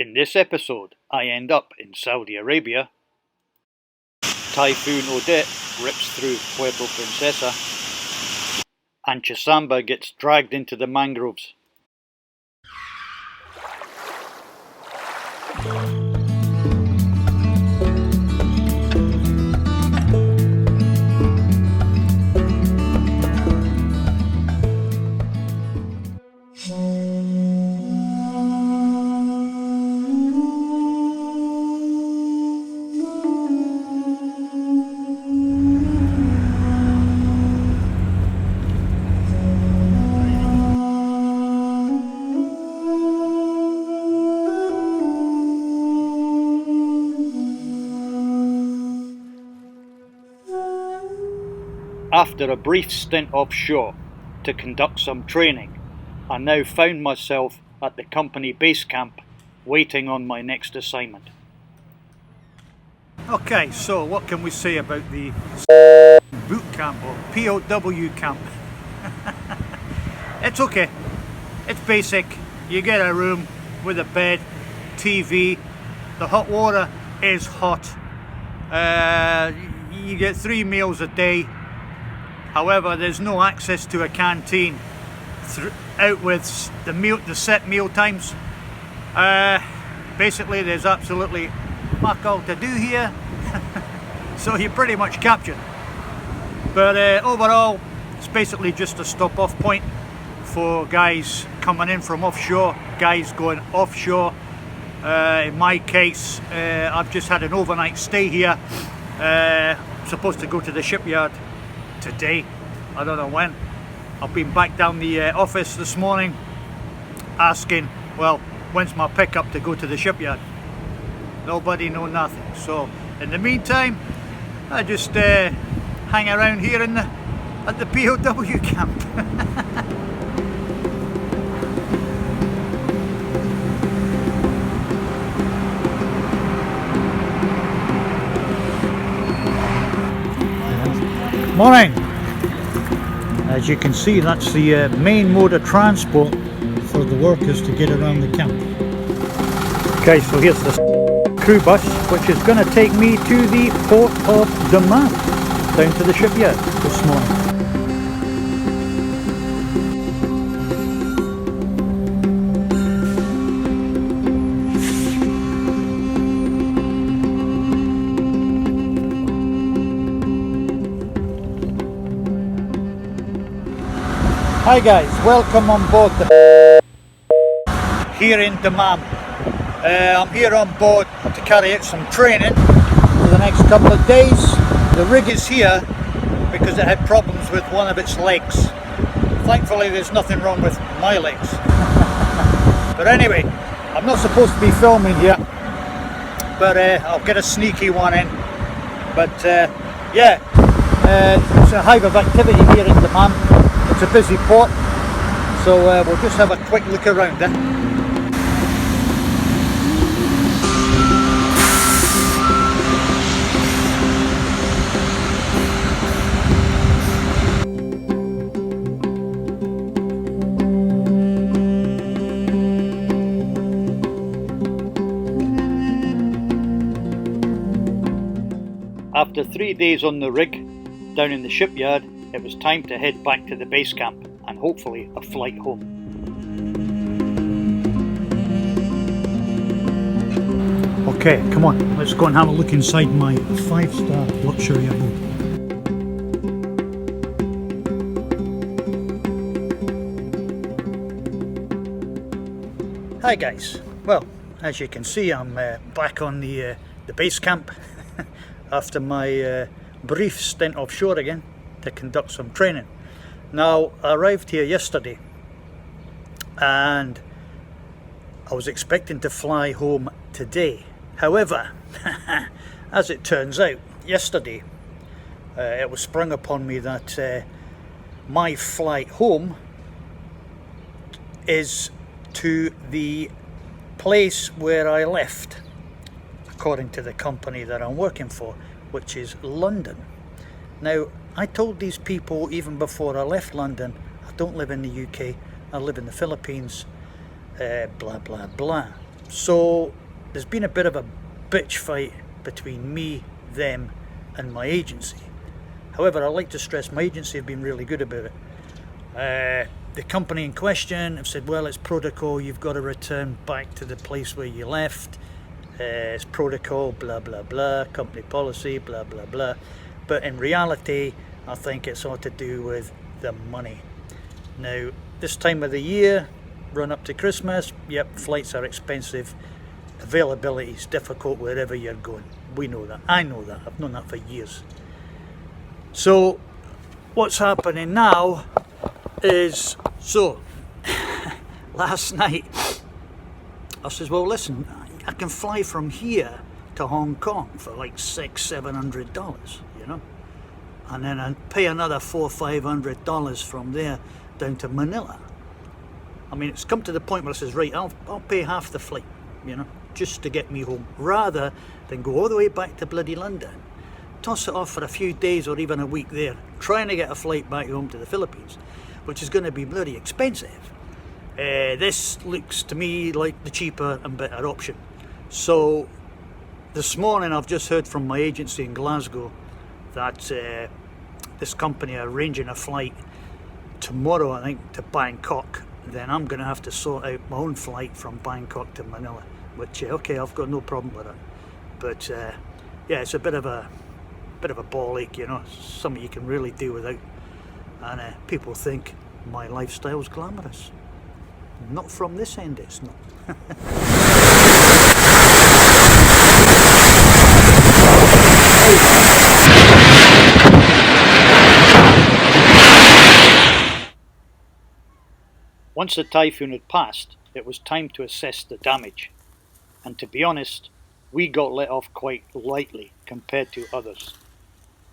In this episode, I end up in Saudi Arabia. Typhoon Odette rips through Puerto Princesa. And Chasamba gets dragged into the mangroves. After a brief stint offshore to conduct some training, I now found myself at the company base camp waiting on my next assignment. Okay, so what can we say about the boot camp or POW camp? It's okay, it's basic. You get a room with a bed, TV, the hot water is hot, you get 3 meals a day. However, there's no access to a canteen out with the set meal times. Basically, there's absolutely fuck all to do here, so you're pretty much captured. But overall, it's basically just a stop-off point for guys coming in from offshore, guys going offshore. In my case, I've just had an overnight stay here. I'm supposed to go to the shipyard today, I don't know when. I've been back down the office this morning asking, well, when's my pickup to go to the shipyard? Nobody know nothing. So in the meantime, I just hang around here at the POW camp. Morning! As you can see, that's the main mode of transport for the workers to get around the camp. Okay, so here's the crew bus, which is going to take me to the port of Dammam, down to the shipyard this morning. Hi guys, welcome on board here in Dammam. I'm here on board to carry out some training for the next couple of days. The rig is here because it had problems with one of its legs. Thankfully there's nothing wrong with my legs. But anyway, I'm not supposed to be filming here, but I'll get a sneaky one in. But yeah, it's a hive of activity here in Dammam. It's a busy port, so we'll just have a quick look around it. After 3 days on the rig, down in the shipyard, it was time to head back to the base camp and hopefully a flight home. Okay, come on, let's go and have a look inside my 5-star luxury abode. Hi guys, well, as you can see, I'm back on the base camp after my brief stint offshore again to conduct some training. Now, I arrived here yesterday and I was expecting to fly home today. However, as it turns out, yesterday it was sprung upon me that my flight home is to the place where I left, according to the company that I'm working for, which is London. Now, I told these people even before I left London, I don't live in the UK, I live in the Philippines, blah blah blah. So there's been a bit of a bitch fight between me, them and my agency. However, I'd like to stress my agency have been really good about it. The company in question have said, well, it's protocol, you've got to return back to the place where you left. It's protocol, blah blah blah, company policy, blah blah blah. But in reality, I think it's all to do with the money. Now, this time of the year, run up to Christmas, yep, flights are expensive, availability is difficult wherever you're going. We know that, I know that, I've known that for years. So what's happening now is, last night I says, well listen, I can fly from here to Hong Kong for like $600-700, you know, and then I pay another $400-500 from there down to Manila. I mean, it's come to the point where I says, right, I'll pay half the flight, you know, just to get me home, rather than go all the way back to bloody London, toss it off for a few days or even a week there, trying to get a flight back home to the Philippines, which is going to be bloody expensive. This looks to me like the cheaper and better option. So this morning I've just heard from my agency in Glasgow that this company are arranging a flight tomorrow, I think, to Bangkok. Then I'm going to have to sort out my own flight from Bangkok to Manila, which okay, I've got no problem with it. But yeah, it's a bit of a ball ache, you know, something you can really do without. And people think my lifestyle's glamorous. Not from this end, it's not. Once the typhoon had passed, it was time to assess the damage. And to be honest, we got let off quite lightly compared to others.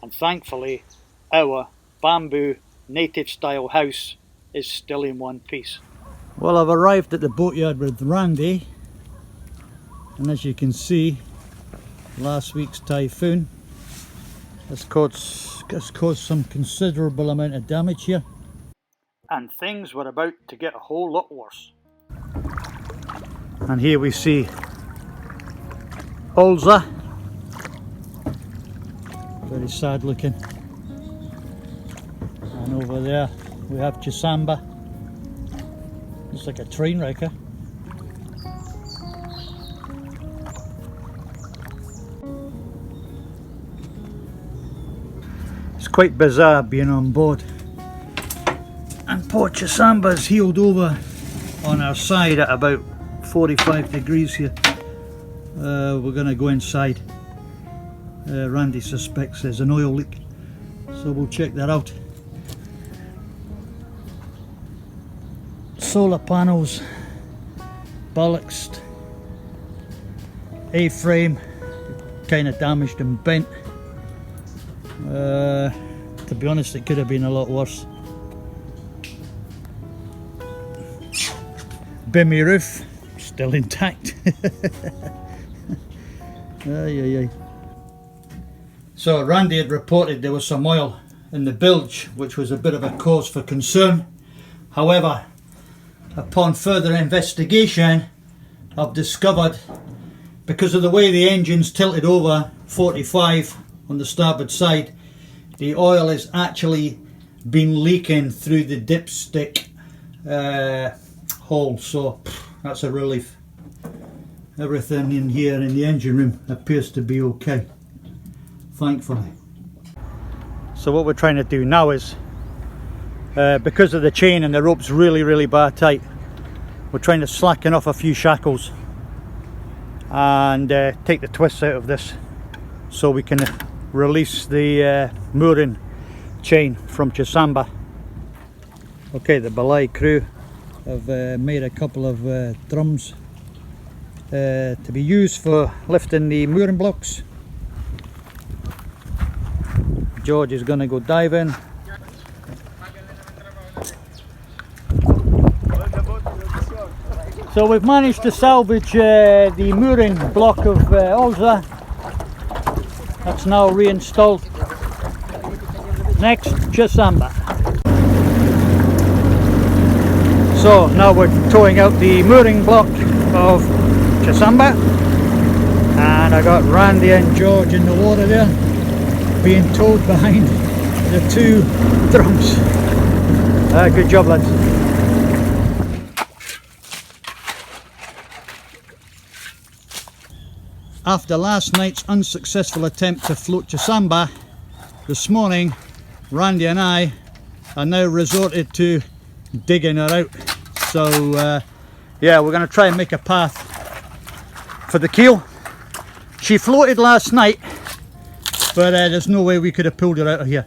And thankfully, our bamboo native style house is still in one piece. Well, I've arrived at the boatyard with Randy, and as you can see, last week's typhoon has caused some considerable amount of damage here. And things were about to get a whole lot worse. And here we see Olza, very sad looking, and over there we have Chasamba, looks like a train wrecker. It's quite bizarre being on board, and poor Chasamba's heeled over on our side at about 45 degrees here. We're going to go inside. Randy suspects there's an oil leak, so we'll check that out. Solar panels, ballast, A-frame, kind of damaged and bent. To be honest, it could have been a lot worse. Bimmy roof, still intact. Ay. So Randy had reported there was some oil in the bilge, which was a bit of a cause for concern. However, upon further investigation, I've discovered, because of the way the engine's tilted over 45 on the starboard side, the oil has actually been leaking through the dipstick hole, so that's a relief. Everything in here in the engine room appears to be okay, thankfully. So what we're trying to do now is, because of the chain and the rope's really bar tight, we're trying to slacken off a few shackles and take the twists out of this so we can release the mooring chain from Chasamba. Okay, the belay crew have made a couple of drums to be used for lifting the mooring blocks. George is going to go diving. So we've managed to salvage the mooring block of Olza. That's now reinstalled. Next, Chasamba. So now we're towing out the mooring block of Chasamba, and I got Randy and George in the water there, being towed behind the 2 drums. Good job, lads. After last night's unsuccessful attempt to float Chasamba, this morning Randy and I are now resorted to digging her out. So yeah, we're going to try and make a path for the keel. She floated last night, but there's no way we could have pulled her out of here.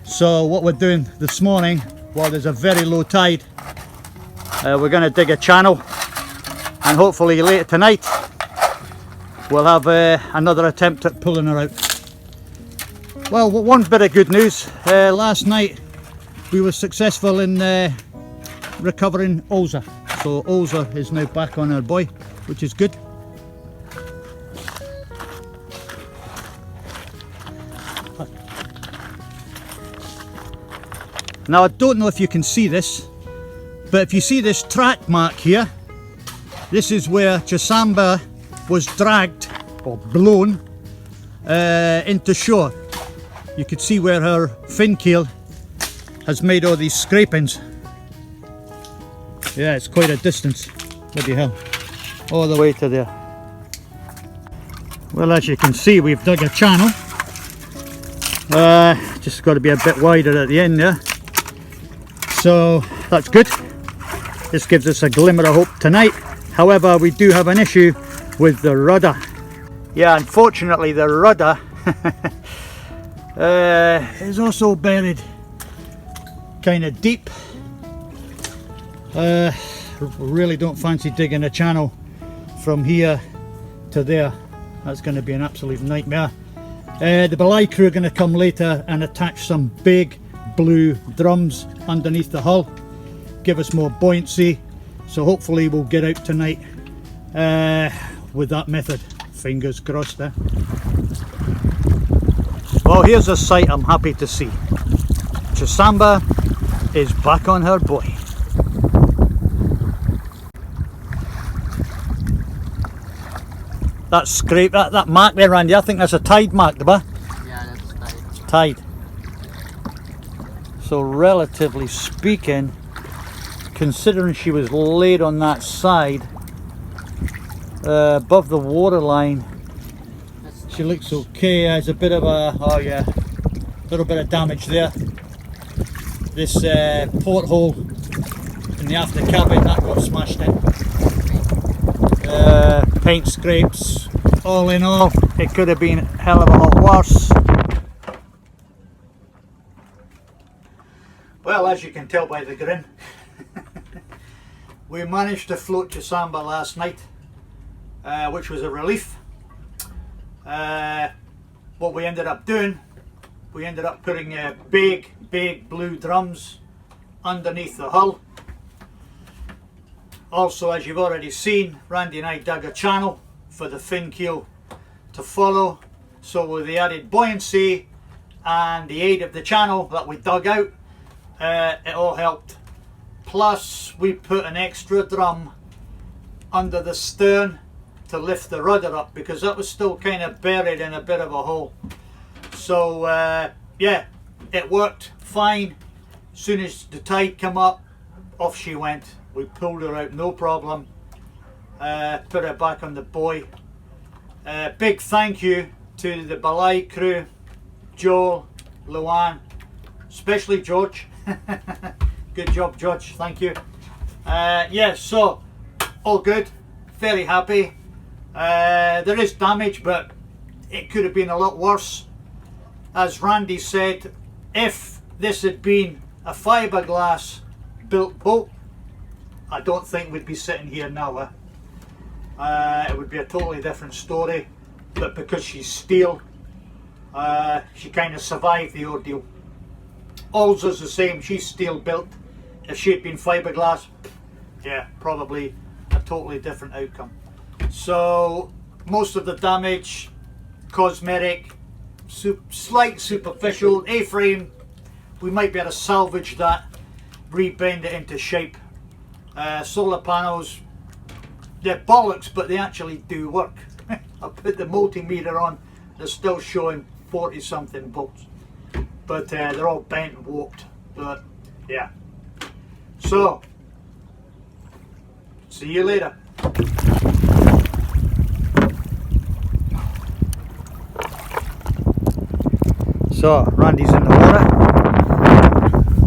So what we're doing this morning, while there's a very low tide, we're going to dig a channel, and hopefully later tonight we'll have another attempt at pulling her out. Well, one bit of good news. Last night we were successful in recovering Olza. So Olza is now back on her buoy, which is good. Now I don't know if you can see this, but if you see this track mark here, this is where Chasamba was dragged or blown into shore. You could see where her fin keel has made all these scrapings. Yeah, it's quite a distance. Bloody hell. All the way to there. Well, as you can see, we've dug a channel. Just got to be a bit wider at the end there. So that's good. This gives us a glimmer of hope tonight. However, we do have an issue with the rudder. Yeah, unfortunately the rudder is also buried kind of deep. Really don't fancy digging a channel from here to there. That's going to be an absolute nightmare. The belay crew are going to come later and attach some big blue drums underneath the hull, give us more buoyancy, so hopefully we'll get out tonight with that method. Fingers crossed there. Well, here's a sight I'm happy to see. Chasamba is back on her buoy. That scrape, that mark there, Randy, I think that's a tide mark, yeah, that's tide. Tide. So relatively speaking, considering she was laid on that side, above the waterline, she looks okay. There's a bit of a, oh yeah, a little bit of damage there. This porthole in the after cabin, that got smashed in. Paint scrapes. All in all, it could have been a hell of a lot worse. Well, as you can tell by the grin, we managed to float Chasamba last night, which was a relief. What we ended up doing, we ended up putting big blue drums underneath the hull. Also, as you've already seen, Randy and I dug a channel for the fin keel to follow. So with the added buoyancy and the aid of the channel that we dug out, it all helped. Plus we put an extra drum under the stern to lift the rudder up, because that was still kind of buried in a bit of a hole. So yeah, it worked fine. As soon as the tide came up, off she went. We pulled her out, no problem. Put her back on the buoy. Big thank you to the belay crew, Joel, Luan, especially George. Good job, George, thank you. Yeah, so all good, very happy. There is damage, but it could have been a lot worse. As Randy said, if this had been a fiberglass built boat, I don't think we'd be sitting here now. It would be a totally different story, but because she's steel, she kind of survived the ordeal. Olza's the same, she's steel built. If she had been fiberglass, yeah, probably a totally different outcome. So most of the damage, cosmetic, slight superficial. A-frame, we might be able to salvage that, rebend it into shape. Solar panels, They're bollocks, but they actually do work. I put the multimeter on, they're still showing 40 something volts. But they're all bent and warped. But yeah. So, see you later. So, Randy's in the water.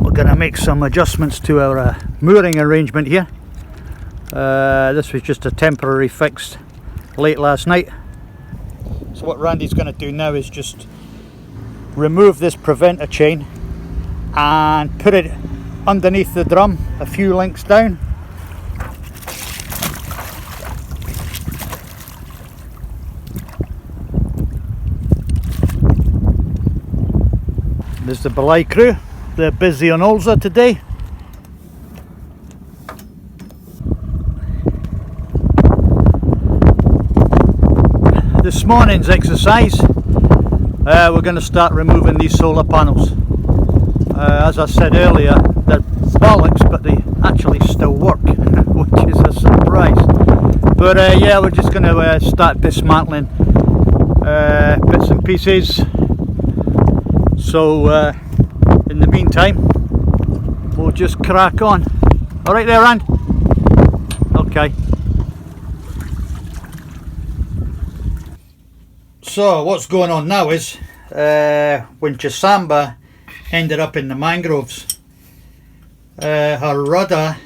We're going to make some adjustments to our mooring arrangement here. This was just a temporary fix late last night. So what Randy's going to do now is just remove this preventer chain and put it underneath the drum a few links down. There's the belay crew. They're busy on Ulza today. This morning's exercise, we're going to start removing these solar panels. As I said earlier, they're bollocks, but they actually still work, which is a surprise. But yeah, we're just going to start dismantling bits and pieces. So in the meantime, we'll just crack on. All right there, Rand? Okay. So what's going on now is when Chasamba ended up in the mangroves, her rudder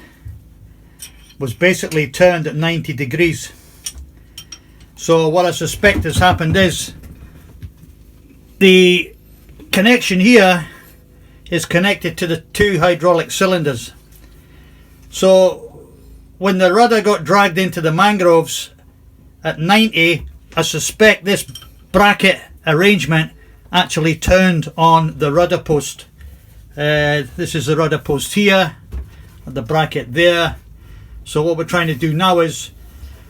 was basically turned at 90 degrees. So what I suspect has happened is the connection here is connected to the two hydraulic cylinders. So when the rudder got dragged into the mangroves at 90, I suspect this bracket arrangement actually turned on the rudder post. This is the rudder post here and the bracket there. So what we're trying to do now is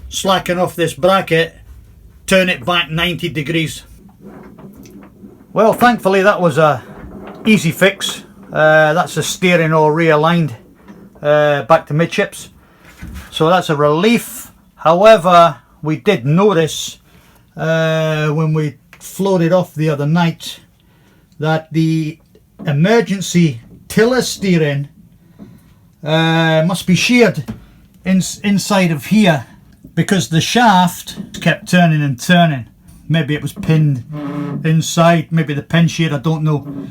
slacken off this bracket, turn it back 90 degrees. Well, thankfully that was a easy fix. That's the steering all realigned back to midships, so that's a relief. However, we did notice when we floated off the other night that the emergency tiller steering must be sheared inside of here, because the shaft kept turning and turning. Maybe it was pinned inside, maybe the pin shear, I don't know,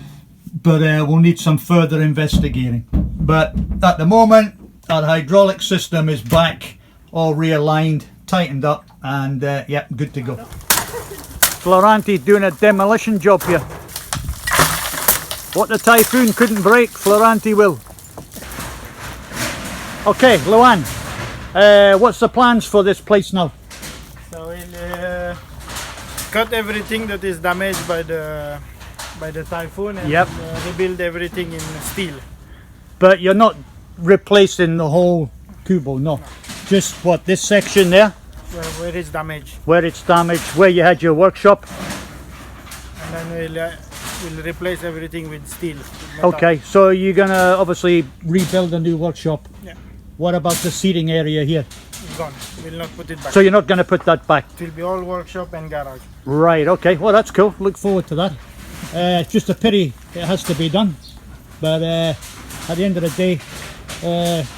but we'll need some further investigating. But at the moment our hydraulic system is back, all realigned, tightened up, and yeah, good to go. Floranti doing a demolition job here. What the Typhoon couldn't break, Floranti will. Okay, Luan, what's the plans for this place now? So we'll cut everything that is damaged by the typhoon and rebuild everything in steel. But you're not replacing the whole cubo, no. Just what, this section there? Where it's damaged. Where it's damaged, where you had your workshop. And then we'll replace everything with steel. Metal. Okay, so you're gonna obviously rebuild a new workshop. Yeah. What about the seating area here? It's gone. We'll not put it back. So you're not gonna put that back? It will be all workshop and garage. Right, okay, well that's cool, look forward to that. It's just a pity it has to be done, but at the end of the day,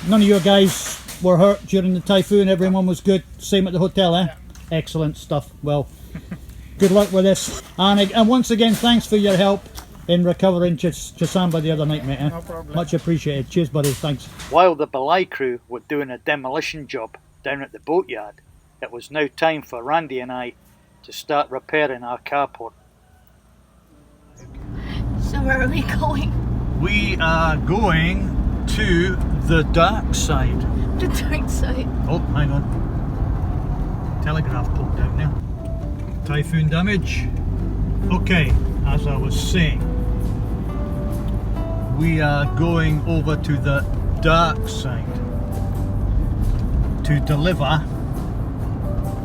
none of your guys were hurt during the typhoon, everyone was good, same at the hotel, eh? Yeah. Excellent stuff. Well, good luck with this, and once again thanks for your help in recovering Chasamba the other night, mate. Eh? No problem. Much appreciated. Cheers, buddy, thanks. While the belay crew were doing a demolition job down at the boatyard, it was now time for Randy and I to start repairing our carport. So where are we going? We are going to the dark side. The dark side. Oh, hang on. Telegraph pole down there. Typhoon damage. Okay, as I was saying, we are going over to the dark side to deliver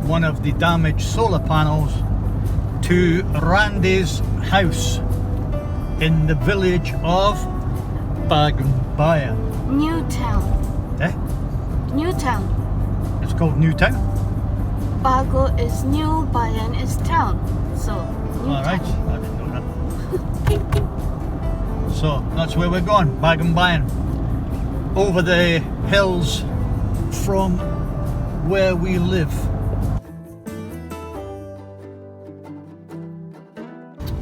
one of the damaged solar panels to Randy's house in the village of Bagbaya. Newtown. Eh? Newtown. It's called Newtown. Bago is new, Bayan is town. So, Alright, Newtown. I didn't know that. So that's where we're going, Bayan. Over the hills from where we live.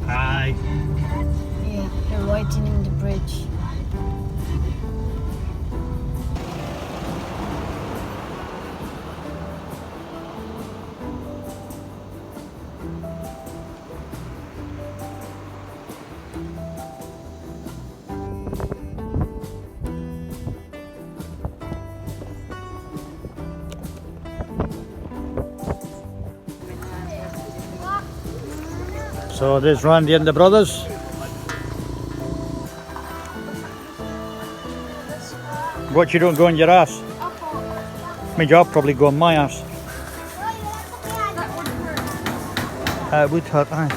Aye. Yeah, they're widening the bridge. So there's Randy and the brothers. What, you don't go on your ass? Maybe I'll probably go on my ass. It would hurt, aye.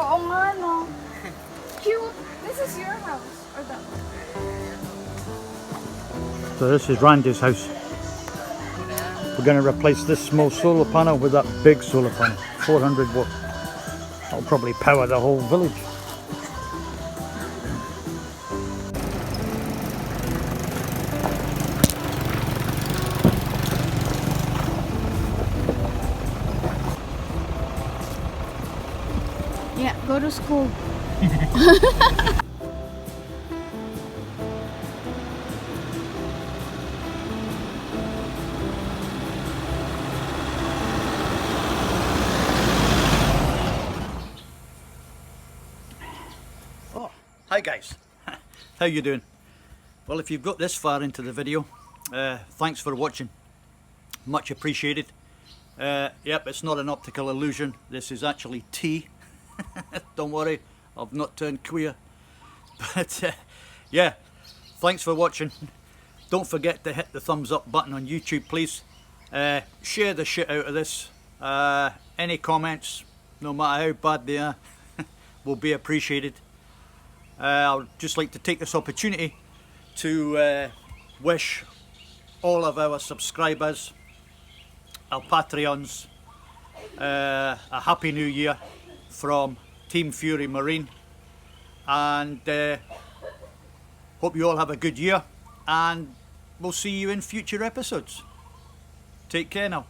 Oo nga, no? Cute. This is your house. Or that one? So this is Randy's house. We're going to replace this small solar panel with that big solar panel, 400 watt. That'll probably power the whole village. Yeah, go to school. Oh, hi guys. How you doing? Well, if you've got this far into the video, thanks for watching. Much appreciated. Yep, it's not an optical illusion. This is actually tea. Don't worry, I've not turned queer. But yeah, thanks for watching. Don't forget to hit the thumbs up button on YouTube, please. Share the shit out of this. Any comments, no matter how bad they are, will be appreciated. I would just like to take this opportunity to wish all of our subscribers, our Patreons, a Happy New Year from Team Fury Marine, and hope you all have a good year, and we'll see you in future episodes. Take care now.